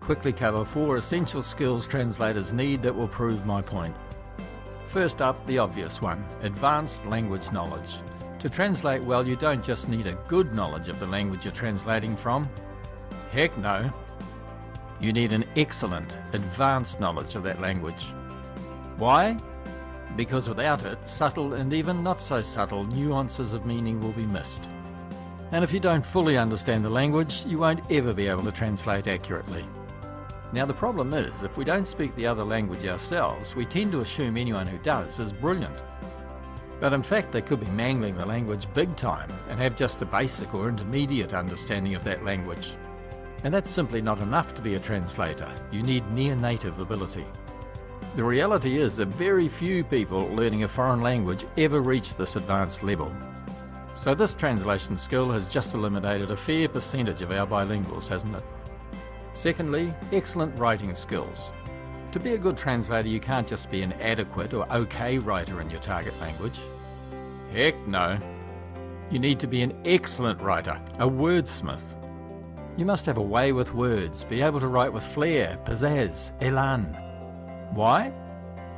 quickly cover 4 essential skills translators need that will prove my point. First up, the obvious one, advanced language knowledge. To translate well, you don't just need a good knowledge of the language you're translating from. Heck no. You need an excellent, advanced knowledge of that language. Why? Because without it, subtle and even not so subtle nuances of meaning will be missed. And if you don't fully understand the language, you won't ever be able to translate accurately. Now the problem is, if we don't speak the other language ourselves, we tend to assume anyone who does is brilliant. But in fact, they could be mangling the language big time and have just a basic or intermediate understanding of that language. And that's simply not enough to be a translator. You need near-native ability. The reality is that very few people learning a foreign language ever reach this advanced level. So this translation skill has just eliminated a fair percentage of our bilinguals, hasn't it? Secondly, excellent writing skills. To be a good translator, you can't just be an adequate or okay writer in your target language. Heck no. You need to be an excellent writer, a wordsmith. You must have a way with words, be able to write with flair, pizzazz, elan. Why?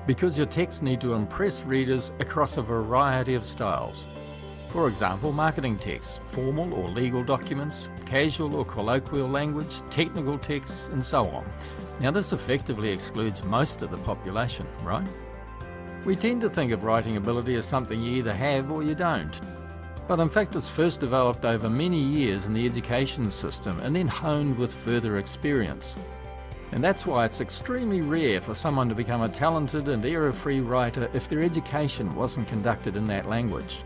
Because your texts need to impress readers across a variety of styles. For example, marketing texts, formal or legal documents, casual or colloquial language, technical texts, and so on. Now this effectively excludes most of the population, right? We tend to think of writing ability as something you either have or you don't. But in fact it's first developed over many years in the education system and then honed with further experience. And that's why it's extremely rare for someone to become a talented and error-free writer if their education wasn't conducted in that language.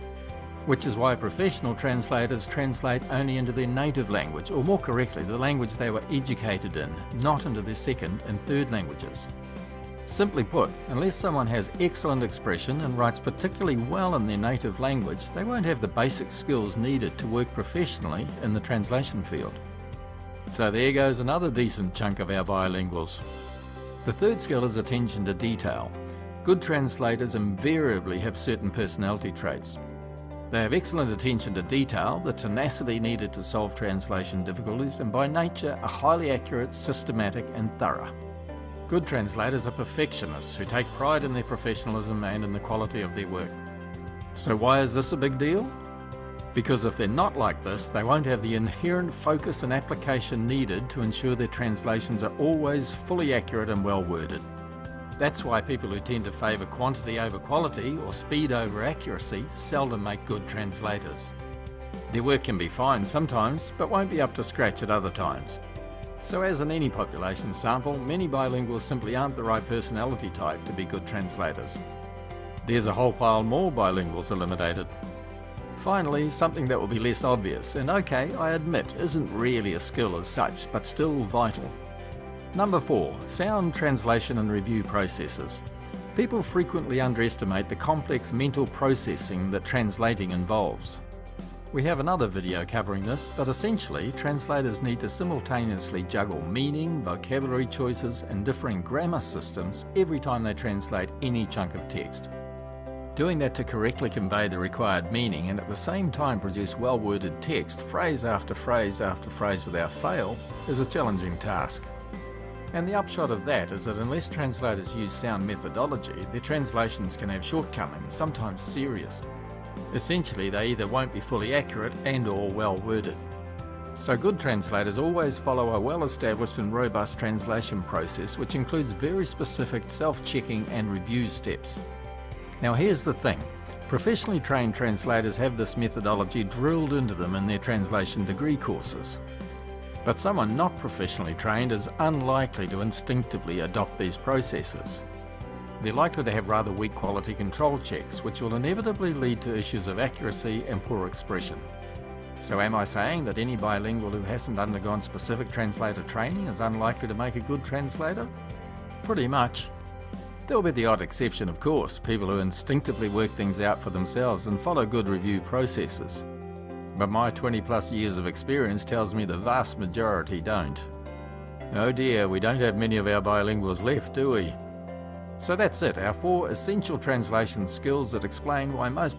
Which is why professional translators translate only into their native language, or more correctly, the language they were educated in, not into their second and third languages. Simply put, unless someone has excellent expression and writes particularly well in their native language, they won't have the basic skills needed to work professionally in the translation field. So there goes another decent chunk of our bilinguals. The third skill is attention to detail. Good translators invariably have certain personality traits. They have excellent attention to detail, the tenacity needed to solve translation difficulties, and by nature are highly accurate, systematic and thorough. Good translators are perfectionists who take pride in their professionalism and in the quality of their work. So why is this a big deal? Because if they're not like this, they won't have the inherent focus and application needed to ensure their translations are always fully accurate and well worded. That's why people who tend to favour quantity over quality or speed over accuracy seldom make good translators. Their work can be fine sometimes, but won't be up to scratch at other times. So as in any population sample, many bilinguals simply aren't the right personality type to be good translators. There's a whole pile more bilinguals eliminated. Finally, something that will be less obvious, and okay, I admit, isn't really a skill as such, but still vital. Number 4. Sound translation and review processes. People frequently underestimate the complex mental processing that translating involves. We have another video covering this, but essentially, translators need to simultaneously juggle meaning, vocabulary choices, and differing grammar systems every time they translate any chunk of text. Doing that to correctly convey the required meaning and at the same time produce well-worded text, phrase after phrase after phrase without fail, is a challenging task. And the upshot of that is that unless translators use sound methodology, their translations can have shortcomings, sometimes serious. Essentially, they either won't be fully accurate and/or well-worded. So good translators always follow a well-established and robust translation process which includes very specific self-checking and review steps. Now here's the thing, professionally trained translators have this methodology drilled into them in their translation degree courses. But someone not professionally trained is unlikely to instinctively adopt these processes. They're likely to have rather weak quality control checks, which will inevitably lead to issues of accuracy and poor expression. So am I saying that any bilingual who hasn't undergone specific translator training is unlikely to make a good translator? Pretty much. There'll be the odd exception, of course, people who instinctively work things out for themselves and follow good review processes. But my 20+ years of experience tells me the vast majority don't. Oh dear, we don't have many of our bilinguals left, do we? So that's it, our 4 essential translation skills that explain why most